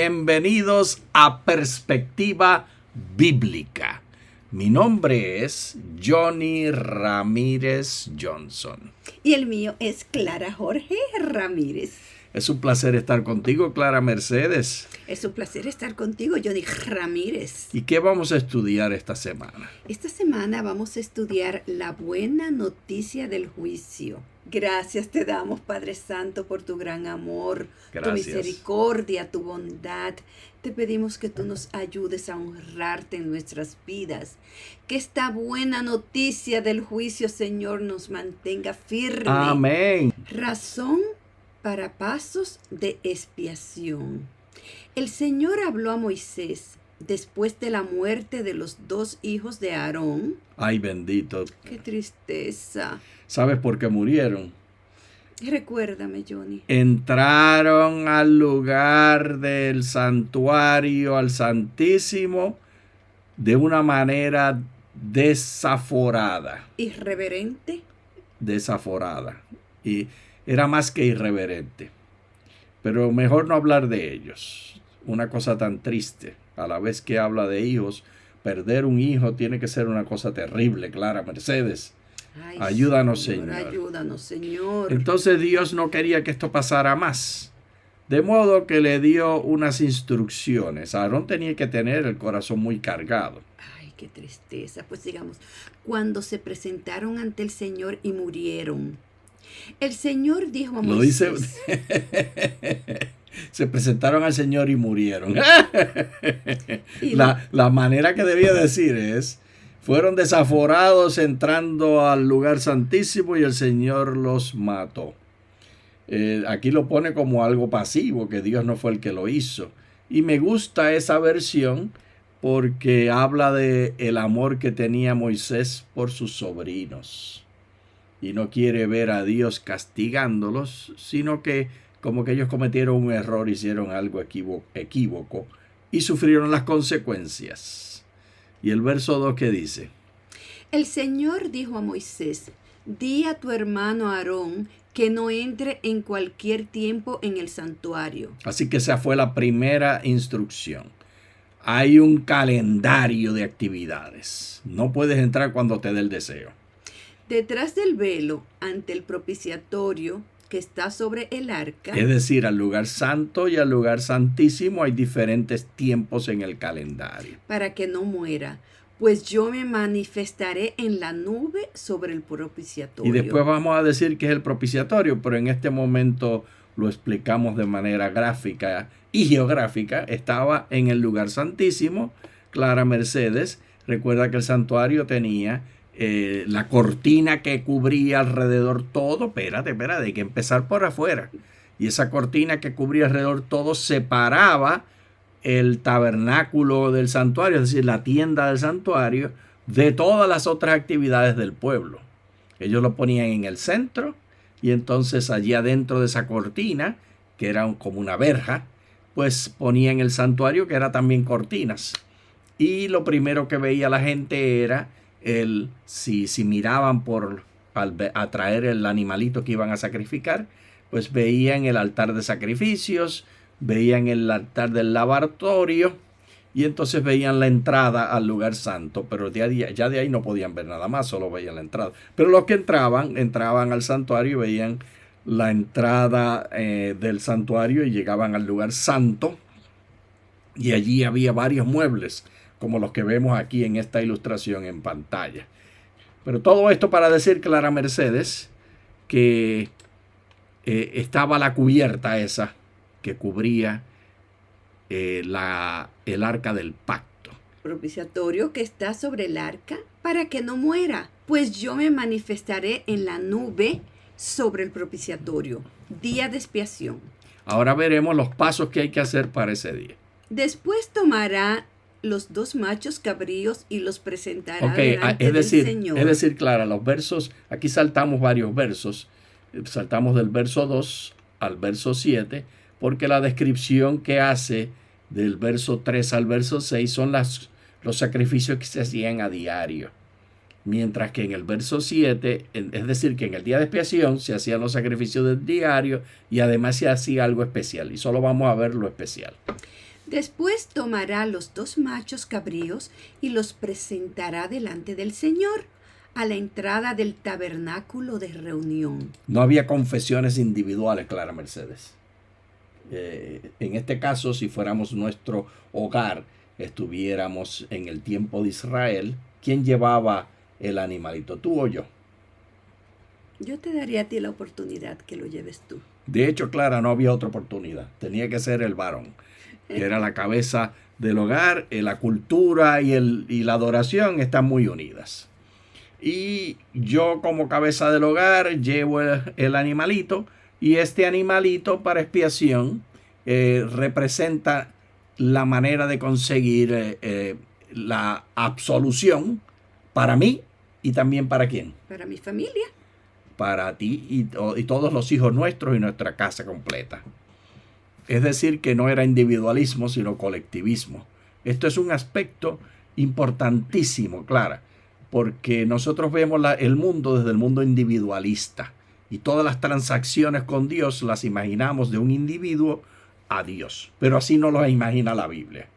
Bienvenidos a Perspectiva Bíblica. Mi nombre es Johnny Ramírez Johnson. Y el mío es Clara Jorge Ramírez. Es un placer estar contigo, Clara Mercedes. Es un placer estar contigo, Johnny Ramírez. ¿Y qué vamos a estudiar esta semana? Esta semana vamos a estudiar la buena noticia del juicio. Gracias te damos, Padre Santo, por tu gran amor, Gracias. tu misericordia, tu bondad. Te pedimos que tú nos ayudes a honrarte en nuestras vidas. Que esta buena noticia del juicio, Señor, nos mantenga firme. Amén. Razón para pasos de expiación. El Señor habló a Moisés después de la muerte de los 2 hijos de Aarón. Ay, bendito. ¡Qué tristeza! ¿Sabes por qué murieron? Recuérdame, Johnny. Entraron al lugar del santuario, al Santísimo, de una manera desaforada. ¿Irreverente? Desaforada. Y era más que irreverente. Pero mejor no hablar de ellos. Una cosa tan triste. A la vez que habla de hijos, perder un hijo tiene que ser una cosa terrible, Clara Mercedes. Ay, Ayúdanos, Señor. Ayúdanos, Señor. Entonces Dios no quería que esto pasara más. De modo que le dio unas instrucciones. Aarón tenía que tener el corazón muy cargado. Ay, qué tristeza. Pues digamos, cuando se presentaron ante el Señor y murieron, el Señor dijo a Moisés. Lo dice. Se presentaron al Señor y murieron. La manera que debía decir es: fueron desaforados entrando al lugar santísimo y el Señor los mató. Aquí lo pone como algo pasivo, que Dios no fue el que lo hizo. Y me gusta esa versión porque habla de el amor que tenía Moisés por sus sobrinos. Y no quiere ver a Dios castigándolos, sino que como que ellos cometieron un error, hicieron algo equívoco y sufrieron las consecuencias. Y el verso 2 que dice: el Señor dijo a Moisés: di a tu hermano Aarón que no entre en cualquier tiempo en el santuario. Así que esa fue la primera instrucción. Hay un calendario de actividades. No puedes entrar cuando te dé el deseo. Detrás del velo, ante el propiciatorio que está sobre el arca. Es decir, al lugar santo y al lugar santísimo hay diferentes tiempos en el calendario. Para que no muera, pues yo me manifestaré en la nube sobre el propiciatorio. Y después vamos a decir que es el propiciatorio, pero en este momento lo explicamos de manera gráfica y geográfica. Estaba en el lugar santísimo. Clara Mercedes, recuerda que el santuario tenía la cortina que cubría alrededor todo. Espérate, hay que empezar por afuera. Y esa cortina que cubría alrededor todo separaba el tabernáculo del santuario, es decir, la tienda del santuario, de todas las otras actividades del pueblo. Ellos lo ponían en el centro y entonces allí adentro de esa cortina, que era como una verja, pues ponían el santuario, que era también cortinas. Y lo primero que veía la gente era si miraban al atraer el animalito que iban a sacrificar, pues veían el altar de sacrificios, veían el altar del lavatorio y entonces veían la entrada al lugar santo, pero ya de ahí no podían ver nada más, solo veían la entrada. Pero los que entraban al santuario y veían la entrada del santuario y llegaban al lugar santo, y allí había varios muebles como los que vemos aquí en esta ilustración en pantalla. Pero todo esto para decir, Clara Mercedes, que estaba la cubierta esa que cubría el arca del pacto. Propiciatorio que está sobre el arca para que no muera, pues yo me manifestaré en la nube sobre el propiciatorio, día de expiación. Ahora veremos los pasos que hay que hacer para ese día. Después tomará los 2 machos cabríos y los presentará delante del Señor. Es decir, Clara, los versos, aquí saltamos varios versos, saltamos del verso 2 al verso 7, porque la descripción que hace del verso 3 al verso 6 son los sacrificios que se hacían a diario. Mientras que en el verso 7, es decir, que en el día de expiación se hacían los sacrificios del diario y además se hacía algo especial. Y solo vamos a ver lo especial. Después tomará los 2 machos cabríos y los presentará delante del Señor a la entrada del tabernáculo de reunión. No había confesiones individuales, Clara Mercedes. En este caso, si fuéramos nuestro hogar, estuviéramos en el tiempo de Israel, ¿quién llevaba el animalito, tú o yo? Yo te daría a ti la oportunidad que lo lleves tú. De hecho, Clara, no había otra oportunidad. Tenía que ser el varón, que era la cabeza del hogar. La cultura y la adoración están muy unidas. Y yo, como cabeza del hogar, llevo el animalito. Y este animalito para expiación representa la manera de conseguir la absolución para mí y también para quién. Para mi familia. Para ti y todos los hijos nuestros y nuestra casa completa. Es decir, que no era individualismo, sino colectivismo. Esto es un aspecto importantísimo, Clara, porque nosotros vemos el mundo desde el mundo individualista y todas las transacciones con Dios las imaginamos de un individuo a Dios, pero así no lo imagina la Biblia.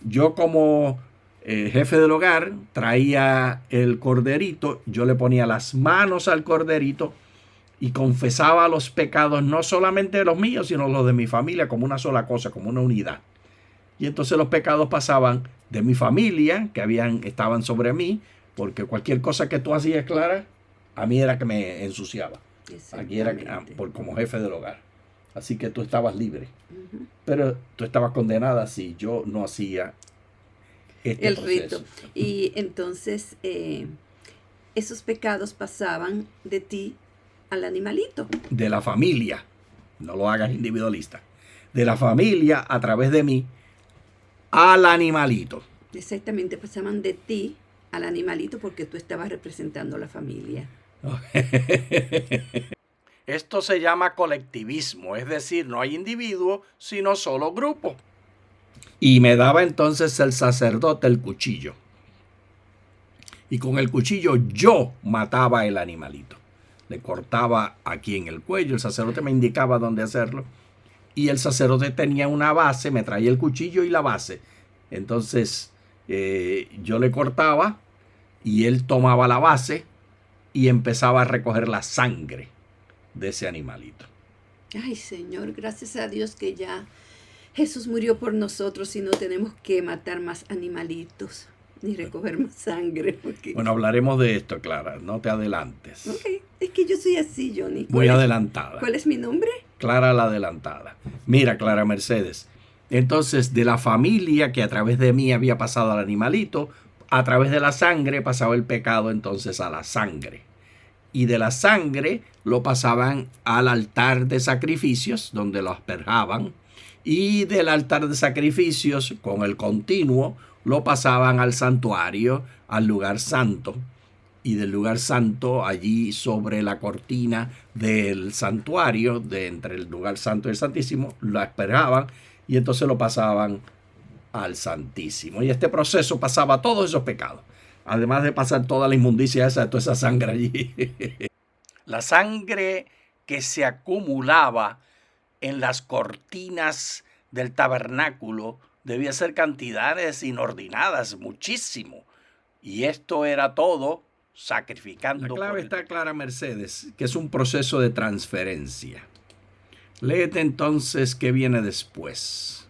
Yo como jefe del hogar traía el corderito, yo le ponía las manos al corderito y confesaba los pecados, no solamente los míos, sino los de mi familia, como una sola cosa, como una unidad. Y entonces los pecados pasaban de mi familia, que estaban sobre mí, porque cualquier cosa que tú hacías, Clara, a mí era que me ensuciaba. Aquí era como jefe del hogar. Así que tú estabas libre. Uh-huh. Pero tú estabas condenada si yo no hacía el proceso. Rito. Y entonces esos pecados pasaban de ti al animalito. De la familia. No lo hagas individualista. De la familia a través de mí al animalito. Exactamente, pasaban de ti al animalito porque tú estabas representando a la familia. Esto se llama colectivismo, es decir, no hay individuo, sino solo grupo. Y me daba entonces el sacerdote el cuchillo. Y con el cuchillo yo mataba el animalito. Le cortaba aquí en el cuello, el sacerdote me indicaba dónde hacerlo. Y el sacerdote tenía una base, me traía el cuchillo y la base. Entonces yo le cortaba y él tomaba la base y empezaba a recoger la sangre de ese animalito. Ay, Señor, gracias a Dios que ya Jesús murió por nosotros y no tenemos que matar más animalitos ni recoger más sangre. Porque... Bueno, hablaremos de esto, Clara, no te adelantes. Ok, es que yo soy así, Johnny. Muy adelantada. ¿Cuál es mi nombre? Clara la adelantada. Mira, Clara Mercedes, entonces de la familia que a través de mí había pasado al animalito, a través de la sangre pasaba el pecado entonces a la sangre. Y de la sangre lo pasaban al altar de sacrificios, donde lo asperjaban. Y del altar de sacrificios, con el continuo, lo pasaban al santuario, al lugar santo. Y del lugar santo, allí sobre la cortina del santuario, de entre el lugar santo y el santísimo, lo asperjaban y entonces lo pasaban al santísimo. Y este proceso pasaba todos esos pecados. Además de pasar toda la inmundicia toda esa sangre allí. La sangre que se acumulaba en las cortinas del tabernáculo debía ser cantidades inordinadas, muchísimo. Y esto era todo sacrificando. La clave está clara, Mercedes, que es un proceso de transferencia. Léete entonces qué viene después.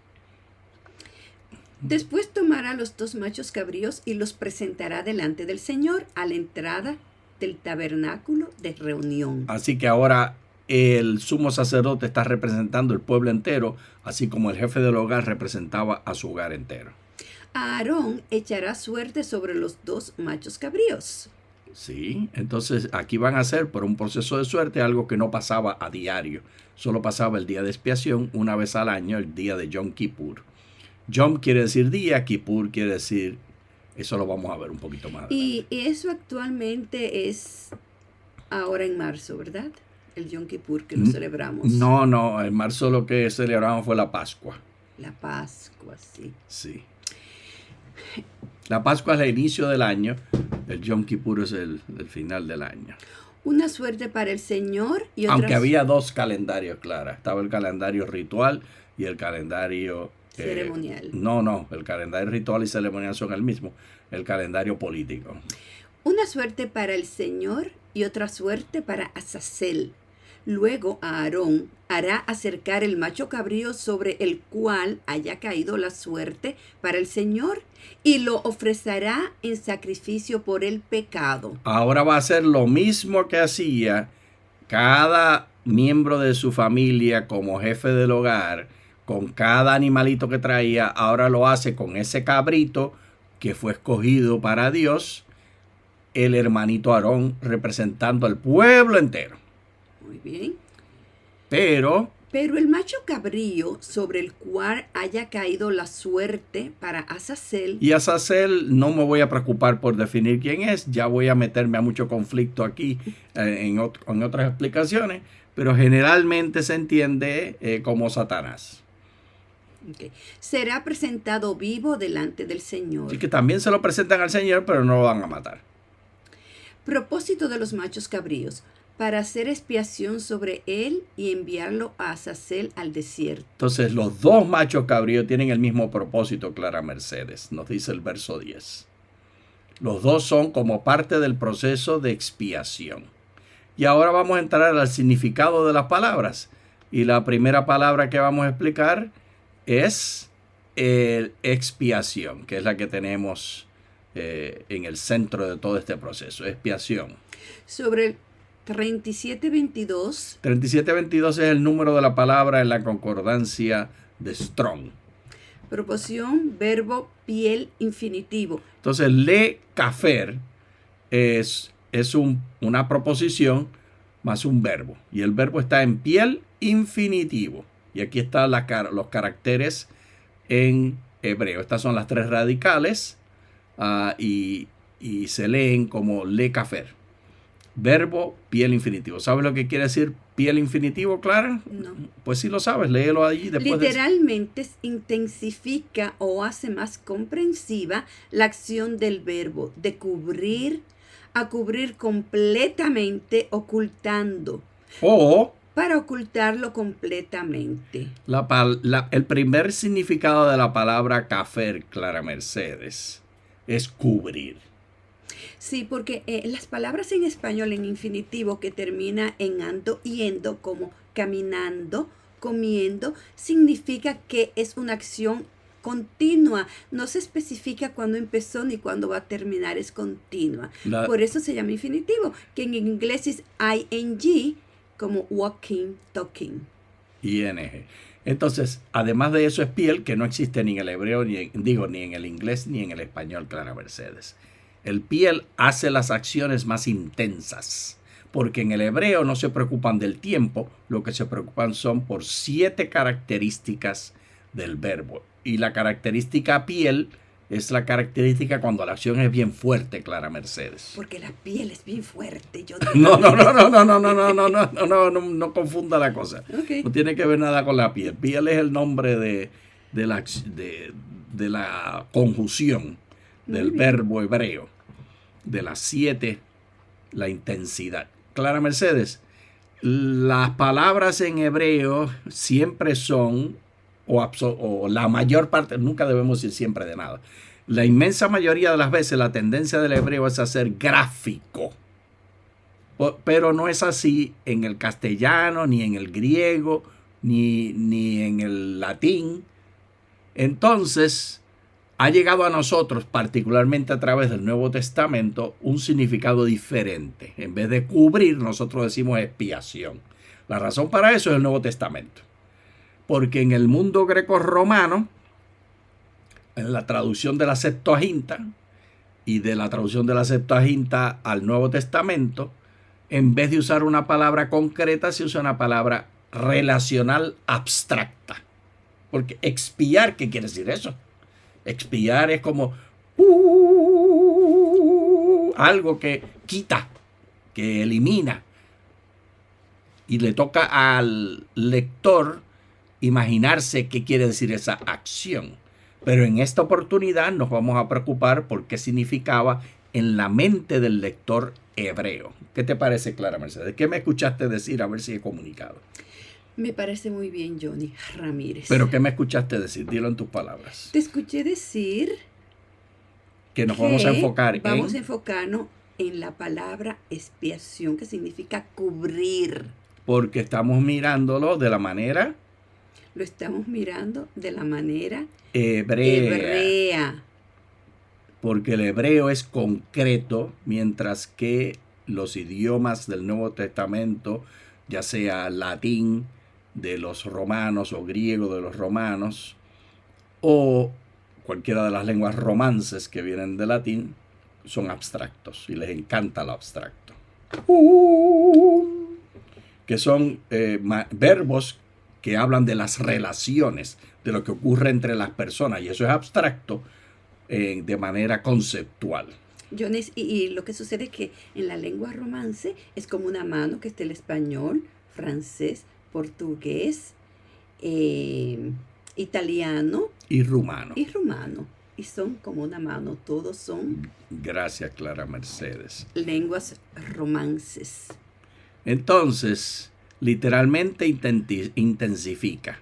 Después tomará los 2 machos cabríos y los presentará delante del Señor a la entrada del tabernáculo de reunión. Así que ahora el sumo sacerdote está representando el pueblo entero, así como el jefe del hogar representaba a su hogar entero. Aarón echará suerte sobre los 2 machos cabríos. Sí, entonces aquí van a hacer por un proceso de suerte algo que no pasaba a diario. Solo pasaba el día de expiación una vez al año, el día de Yom Kippur. Yom quiere decir día, Kippur quiere decir, eso lo vamos a ver un poquito más. Y eso actualmente es ahora en marzo, ¿verdad? El Yom Kippur que lo celebramos. No, en marzo lo que celebramos fue la Pascua. La Pascua, sí. Sí. La Pascua es el inicio del año, el Yom Kippur es el final del año. Una suerte para el Señor y otra. Aunque había 2 calendarios, Clara. Estaba el calendario ritual y el calendario ceremonial. No, el calendario ritual y ceremonial son el mismo, el calendario político. Una suerte para el Señor y otra suerte para Azazel. Luego Aarón hará acercar el macho cabrío sobre el cual haya caído la suerte para el Señor y lo ofrecerá en sacrificio por el pecado. Ahora va a hacer lo mismo que hacía cada miembro de su familia como jefe del hogar, con cada animalito que traía. Ahora lo hace con ese cabrito que fue escogido para Dios, el hermanito Aarón representando al pueblo entero. Muy bien. Pero el macho cabrío sobre el cual haya caído la suerte para Azazel. Y Azazel no me voy a preocupar por definir quién es. Ya voy a meterme a mucho conflicto aquí en otras explicaciones. Pero generalmente se entiende como Satanás. Okay. Será presentado vivo delante del Señor. Así que también se lo presentan al Señor, pero no lo van a matar. Propósito de los machos cabríos: para hacer expiación sobre él y enviarlo a Azazel al desierto. Entonces los dos machos cabríos tienen el mismo propósito, Clara Mercedes, nos dice el verso 10. Los dos son como parte del proceso de expiación. Y ahora vamos a entrar al significado de las palabras. Y la primera palabra que vamos a explicar es expiación, que es la que tenemos en el centro de todo este proceso, expiación. Sobre el 3722. 3722 es el número de la palabra en la concordancia de Strong. Proposición, verbo, piel, infinitivo. Entonces, le cafer es una proposición más un verbo. Y el verbo está en piel, infinitivo. Y aquí están los caracteres en hebreo. Estas son las tres radicales y se leen como le cafer. Verbo, piel, infinitivo. ¿Sabes lo que quiere decir piel, infinitivo, Clara? No. Pues sí lo sabes, léelo allí. Literalmente intensifica o hace más comprensiva la acción del verbo de cubrir, a cubrir completamente, ocultando. O para ocultarlo completamente. El primer significado de la palabra cafer, Clara Mercedes, es cubrir. Sí, porque las palabras en español en infinitivo que termina en ando y endo, como caminando, comiendo, significa que es una acción continua. No se especifica cuándo empezó ni cuándo va a terminar, es continua. Por eso se llama infinitivo, que en inglés es ing, como walking, talking. ING. Entonces, además de eso es piel, que no existe ni en el hebreo, ni en el inglés, ni en el español, Clara Mercedes. El piel hace las acciones más intensas, porque en el hebreo no se preocupan del tiempo, lo que se preocupan son por 7 características del verbo. Y la característica piel es la característica cuando la acción es bien fuerte, Clara Mercedes. Porque la piel es bien fuerte. No confunda la cosa. Okay. No tiene que ver nada con la piel. Piel es el nombre de la conjunción del verbo hebreo. De las 7, la intensidad. Clara Mercedes, las palabras en hebreo siempre son, o la mayor parte, nunca debemos decir siempre de nada. La inmensa mayoría de las veces la tendencia del hebreo es a ser gráfico. Pero no es así en el castellano, ni en el griego, ni en el latín. Entonces, ha llegado a nosotros, particularmente a través del Nuevo Testamento, un significado diferente. En vez de cubrir, nosotros decimos expiación. La razón para eso es el Nuevo Testamento. Porque en el mundo greco-romano, en la traducción de la Septuaginta y de la traducción de la Septuaginta al Nuevo Testamento, en vez de usar una palabra concreta, se usa una palabra relacional abstracta. Porque expiar, ¿qué quiere decir eso? Expiar es como algo que quita, que elimina. Y le toca al lector imaginarse qué quiere decir esa acción. Pero en esta oportunidad nos vamos a preocupar por qué significaba en la mente del lector hebreo. ¿Qué te parece, Clara Mercedes? ¿Qué me escuchaste decir? A ver si he comunicado. Me parece muy bien, Johnny Ramírez. ¿Pero qué me escuchaste decir? Dilo en tus palabras. Te escuché decir Que nos que vamos a enfocar vamos a en... enfocarnos en la palabra expiación, que significa cubrir. Porque estamos mirándolo de la manera Lo estamos mirando de la manera hebrea. Porque el hebreo es concreto, mientras que los idiomas del Nuevo Testamento, ya sea latín de los romanos o griego de los romanos, o cualquiera de las lenguas romances que vienen de latín, son abstractos y les encanta lo abstracto. Que son verbos que hablan de las relaciones, de lo que ocurre entre las personas, y eso es abstracto de manera conceptual. Johnny, y lo que sucede es que en la lengua romance es como una mano que está el español, francés, portugués, italiano Y rumano. y rumano. Y son como una mano, todos son Gracias, Clara Mercedes. lenguas romances. Entonces, literalmente intensifica.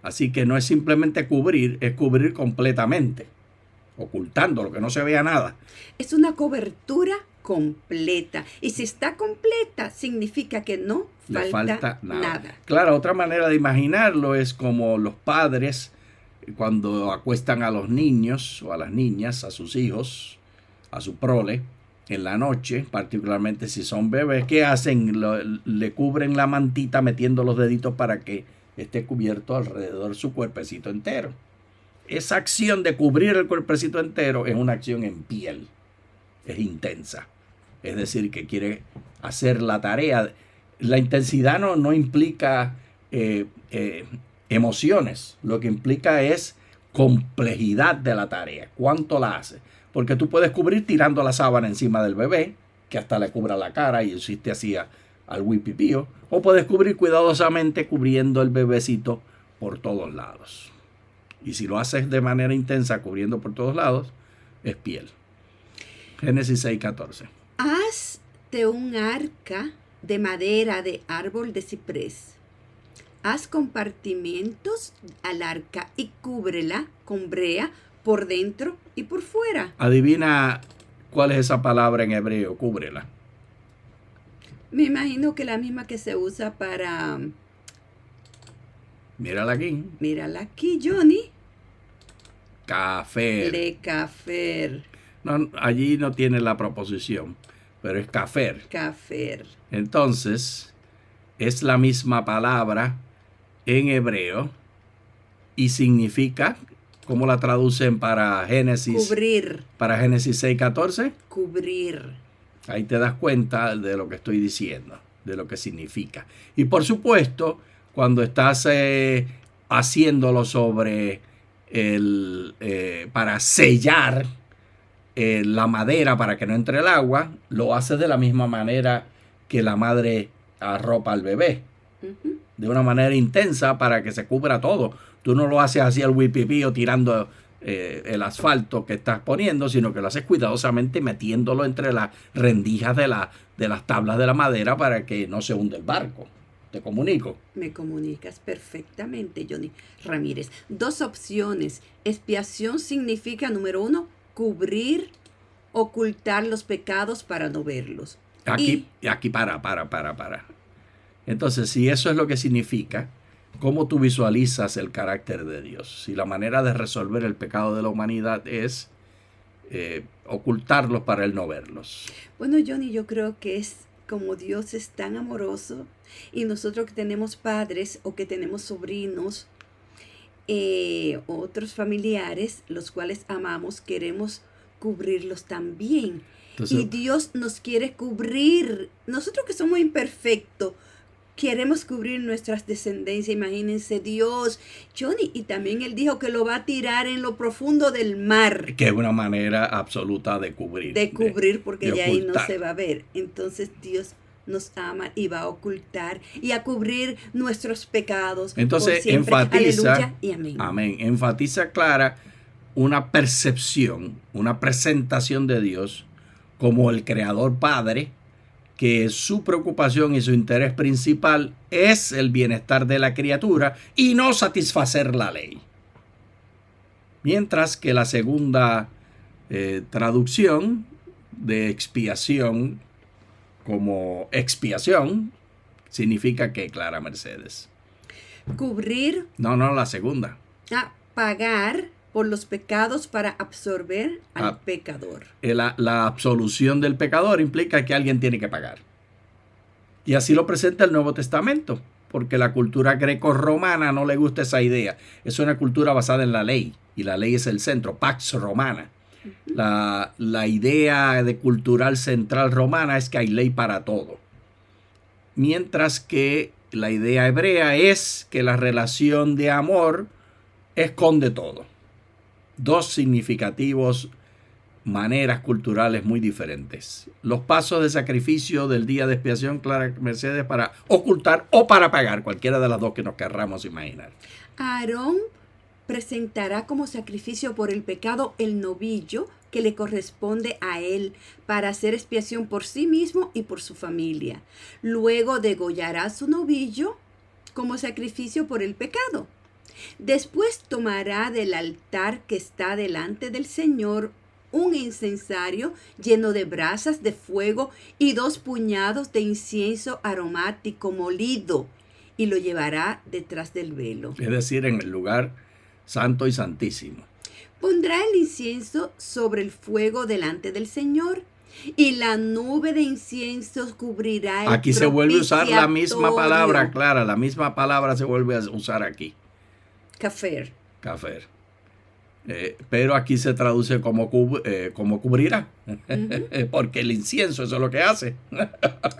Así que no es simplemente cubrir, es cubrir completamente, ocultando lo que no se vea nada. Es una cobertura completa. Y si está completa, significa que no Le falta falta nada. nada. Claro, otra manera de imaginarlo es como los padres cuando acuestan a los niños o a las niñas, a sus hijos, a su prole, en la noche, particularmente si son bebés, ¿qué hacen? Le cubren la mantita metiendo los deditos para que esté cubierto alrededor su cuerpecito entero. Esa acción de cubrir el cuerpecito entero es una acción en piel, es intensa. Es decir, que quiere hacer la tarea. La intensidad no implica emociones, lo que implica es complejidad de la tarea. ¿Cuánto la hace? Porque tú puedes cubrir tirando la sábana encima del bebé, que hasta le cubra la cara y hiciste así al huipipío, o puedes cubrir cuidadosamente cubriendo el bebecito por todos lados. Y si lo haces de manera intensa, cubriendo por todos lados, es piel. Génesis 6:14. Hazte un arca de madera de árbol de ciprés. Haz compartimentos al arca y cúbrela con brea por dentro y por fuera. Adivina cuál es esa palabra en hebreo, cúbrela. Me imagino que la misma que se usa para... Mírala aquí. Mírala aquí, Johnny. Cafer. Lecafer. No, allí no tiene la proposición, pero es cafer. Cafer. Entonces, es la misma palabra en hebreo y significa, ¿cómo la traducen para Génesis? Cubrir. Para Génesis 6:14. Cubrir. Ahí te das cuenta de lo que estoy diciendo, de lo que significa. Y por supuesto, cuando estás haciéndolo sobre para sellar la madera para que no entre el agua, lo haces de la misma manera que la madre arropa al bebé. Uh-huh. De una manera intensa para que se cubra todo. Tú no lo haces así al huipipío tirando el asfalto que estás poniendo, sino que lo haces cuidadosamente metiéndolo entre las rendijas de las tablas de la madera para que no se hunde el barco. ¿Te comunico? Me comunicas perfectamente, Johnny Ramírez. 2 opciones. Expiación significa, número 1, cubrir, ocultar los pecados para no verlos. Aquí para. Entonces, si eso es lo que significa, ¿cómo tú visualizas el carácter de Dios? Si la manera de resolver el pecado de la humanidad es ocultarlos para él no verlos. Bueno, Johnny, yo creo que es como Dios es tan amoroso y nosotros que tenemos padres o que tenemos sobrinos, otros familiares, los cuales amamos, queremos cubrirlos también. Entonces, y Dios nos quiere cubrir. Nosotros que somos imperfectos, queremos cubrir nuestras descendencias. Imagínense Dios, Johnny, y también Él dijo que lo va a tirar en lo profundo del mar. Que es una manera absoluta de cubrir. De cubrir, porque de ahí no ocultar. se va a ver. Entonces Dios nos ama y va a ocultar y a cubrir nuestros pecados. Entonces por siempre. enfatiza, aleluya y amén. Amén. Enfatiza clara una percepción, una presentación de Dios como el Creador Padre que su preocupación y su interés principal es el bienestar de la criatura y no satisfacer la ley. Mientras que la segunda traducción de expiación como expiación significa que, Clara Mercedes. Cubrir. No, la segunda. Pagar por los pecados para absorber al pecador. La absolución del pecador implica que alguien tiene que pagar. Y así lo presenta el Nuevo Testamento, porque la cultura greco-romana no le gusta esa idea. Es una cultura basada en la ley, y la ley es el centro, Pax Romana. La idea de cultural central romana es que hay ley para todo. Mientras que la idea hebrea es que la relación de amor esconde todo. Dos significativos maneras culturales muy diferentes. Los pasos de sacrificio del día de expiación, Clara Mercedes, para ocultar o para pagar, cualquiera de las dos que nos querramos imaginar. Aarón presentará como sacrificio por el pecado el novillo que le corresponde a él para hacer expiación por sí mismo y por su familia. Luego degollará su novillo como sacrificio por el pecado. Después tomará del altar que está delante del Señor un incensario lleno de brasas de fuego y 2 puñados de incienso aromático molido, y lo llevará detrás del velo. Es decir, en el lugar santo y santísimo. Pondrá el incienso sobre el fuego delante del Señor, y la nube de incienso cubrirá el Aquí se vuelve a usar la misma propiciatorio. palabra, Clara, la misma palabra se vuelve a usar aquí. Cafer. Pero aquí se traduce como cubrirá, porque el incienso eso es lo que hace.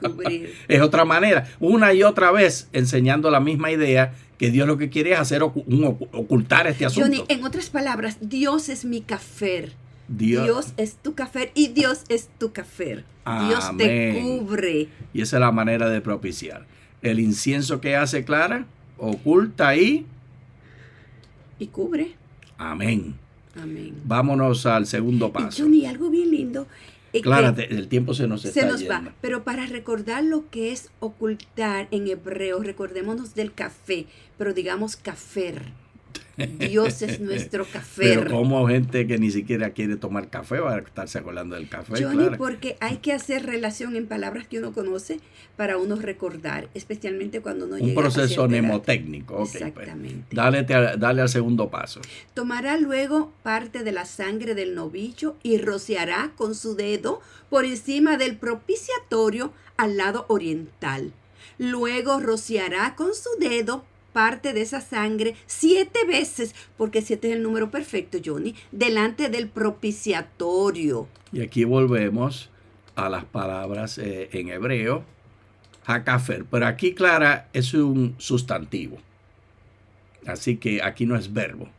Cubrir. Es otra manera, una y otra vez enseñando la misma idea, que Dios lo que quiere es hacer ocultar este asunto. Johnny, en otras palabras, Dios es mi cafer. Dios es tu cafer y Dios es tu cafer. Dios te cubre. Y esa es la manera de propiciar. El incienso que hace, Clara, oculta y cubre. Amén. Amén. Vámonos al segundo paso. Y Johnny, algo bien lindo. Clara, el tiempo se nos está yendo. Va. Pero para recordar lo que es ocultar en hebreo, recordémonos del café, pero digamos cafer. Dios es nuestro café. Pero como gente que ni siquiera quiere tomar café va a estarse acordando del café. Johnny, Clara. porque hay que hacer relación en palabras que uno conoce para uno recordar, especialmente cuando uno llega a un proceso cierta edad. mnemotécnico. Okay, exactamente. Pues, dale al segundo paso. Tomará luego parte de la sangre del novillo y rociará con su dedo por encima del propiciatorio al lado oriental. Luego rociará con su dedo parte de esa sangre 7 veces, porque 7 es el número perfecto, Johnny, delante del propiciatorio. Y aquí volvemos a las palabras en hebreo, hakafer. Pero aquí, Clara, es un sustantivo. Así que aquí no es verbo,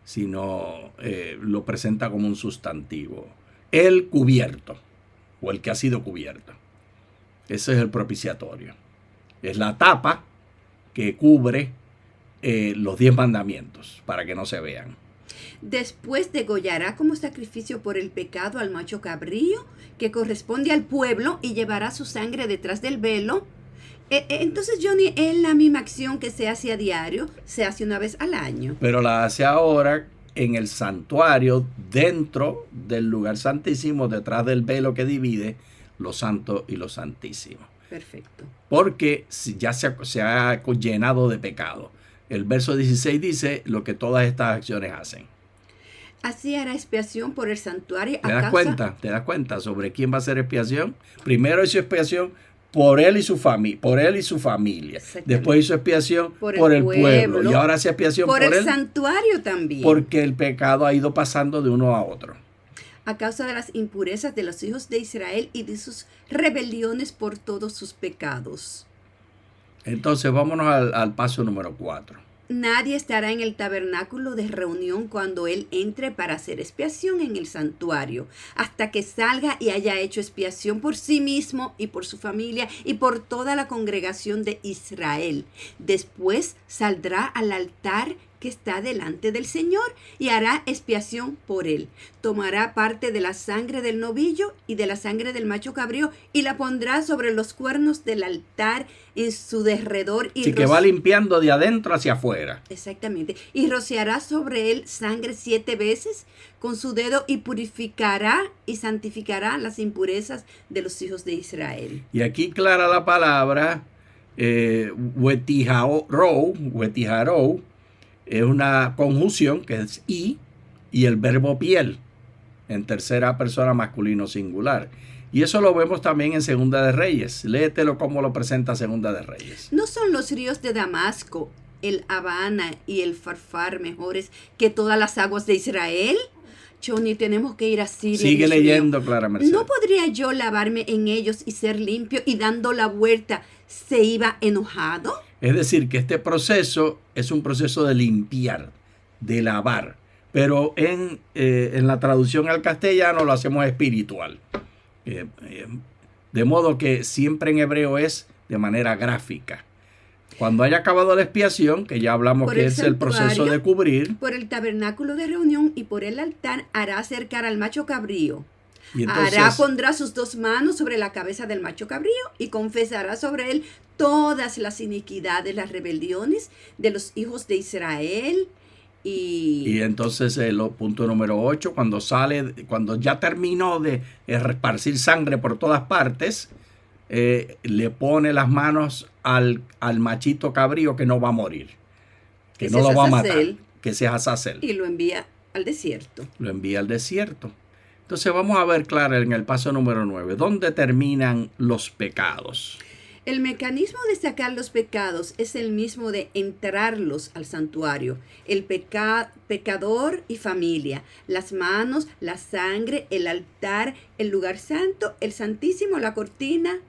sino lo presenta como un sustantivo. El cubierto, o el que ha sido cubierto. Ese es el propiciatorio. Es la tapa que cubre los 10 mandamientos para que no se vean. Después degollará como sacrificio por el pecado al macho cabrío que corresponde al pueblo y llevará su sangre detrás del velo. Entonces, Johnny, es la misma acción que se hace a diario, se hace una vez al año. Pero la hace ahora en el santuario, dentro del lugar santísimo, detrás del velo que divide lo santo y lo santísimo. Perfecto. Porque ya se ha llenado de pecado. El verso 16 dice lo que todas estas acciones hacen. Así hará expiación por el santuario. ¿Te das cuenta sobre quién va a hacer expiación? Primero hizo expiación por él y su familia. Después hizo expiación por el pueblo. Y ahora hace expiación por el santuario también. Porque el pecado ha ido pasando de uno a otro. A causa de las impurezas de los hijos de Israel y de sus rebeliones por todos sus pecados. Entonces vámonos al paso número 4. Nadie estará en el tabernáculo de reunión cuando él entre para hacer expiación en el santuario, hasta que salga y haya hecho expiación por sí mismo y por su familia y por toda la congregación de Israel. Después saldrá al altar que está delante del Señor y hará expiación por él. Tomará parte de la sangre del novillo y de la sangre del macho cabrío y la pondrá sobre los cuernos del altar en su derredor. Así que va limpiando de adentro hacia afuera. Exactamente. Y rociará sobre él sangre 7 veces con su dedo y purificará y santificará las impurezas de los hijos de Israel. Y aquí clara la palabra wetiharou, es una conjunción que es y el verbo piel en tercera persona masculino singular. Y eso lo vemos también en Segunda de Reyes. Léetelo como lo presenta Segunda de Reyes. ¿No son los ríos de Damasco, el Habana y el Farfar mejores que todas las aguas de Israel? Johnny, tenemos que ir a Siria. Sigue leyendo, Clara Mercedes. ¿No podría yo lavarme en ellos y ser limpio? Y dando la vuelta, ¿se iba enojado? Es decir, que este proceso es un proceso de limpiar, de lavar. Pero en la traducción al castellano lo hacemos espiritual. De modo que siempre en hebreo es de manera gráfica. Cuando haya acabado la expiación, que ya hablamos que es el proceso de cubrir. Por el tabernáculo de reunión y por el altar hará acercar al macho cabrío. Y entonces, pondrá sus 2 manos sobre la cabeza del macho cabrío y confesará sobre él todas las iniquidades, las rebeliones de los hijos de Israel. Y entonces el punto número 8, cuando ya terminó de esparcir sangre por todas partes, le pone las manos al machito cabrío que no va a morir, que no lo va a matar, que es Azazel. Y lo envía al desierto. Lo envía al desierto. Entonces vamos a ver, Clara, en el paso número 9, ¿dónde terminan los pecados? El mecanismo de sacar los pecados es el mismo de entrarlos al santuario. El pecador y familia, las manos, la sangre, el altar, el lugar santo, el santísimo, la cortina.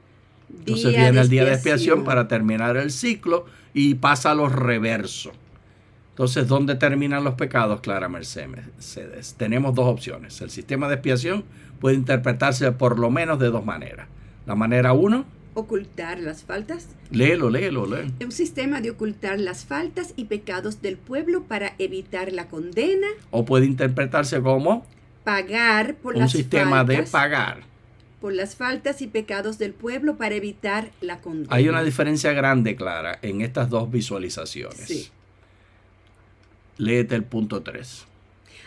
Entonces viene el día de expiación para terminar el ciclo y pasa a los reversos. Entonces, ¿dónde terminan los pecados, Clara Mercedes? Tenemos 2 opciones. El sistema de expiación puede interpretarse por lo menos de 2 maneras. La manera 1, ocultar las faltas. Léelo. Un sistema de ocultar las faltas y pecados del pueblo para evitar la condena. O puede interpretarse como pagar por un sistema de pagar por las faltas y pecados del pueblo para evitar la condena. Hay una diferencia grande, Clara, en estas 2 visualizaciones. Sí. Léete el punto 3.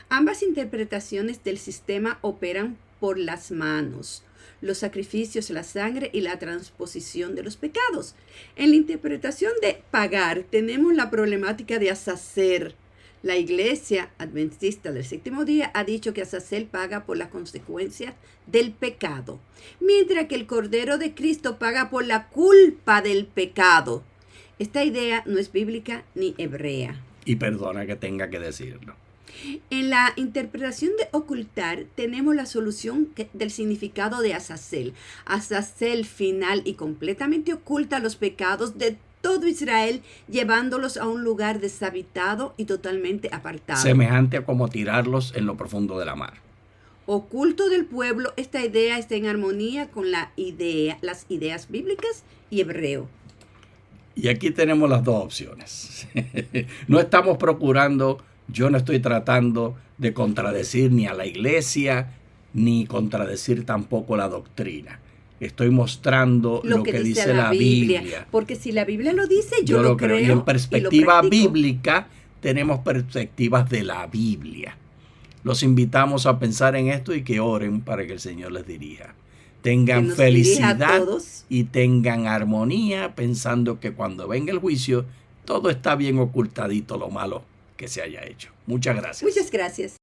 Ambas interpretaciones del sistema operan por las manos, los sacrificios, la sangre y la transposición de los pecados. En la interpretación de pagar tenemos la problemática de Azazel. La Iglesia Adventista del Séptimo Día ha dicho que Azazel paga por las consecuencias del pecado, mientras que el Cordero de Cristo paga por la culpa del pecado. Esta idea no es bíblica ni hebrea. Y perdona que tenga que decirlo. En la interpretación de ocultar tenemos la solución del significado de Azazel. Azazel final y completamente oculta los pecados de todo Israel, llevándolos a un lugar deshabitado y totalmente apartado. Semejante a como tirarlos en lo profundo de la mar. Oculto del pueblo, esta idea está en armonía con las ideas bíblicas y hebreo. Y aquí tenemos las 2 opciones. No estamos procurando, yo no estoy tratando de contradecir ni a la iglesia, ni contradecir tampoco la doctrina. Estoy mostrando lo que dice la Biblia. Porque si la Biblia lo dice, yo lo creo. Y en perspectiva bíblica, tenemos perspectivas de la Biblia. Los invitamos a pensar en esto y que oren para que el Señor les dirija. Tengan felicidad y tengan armonía, pensando que cuando venga el juicio, todo está bien ocultadito, lo malo que se haya hecho. Muchas gracias. Muchas gracias.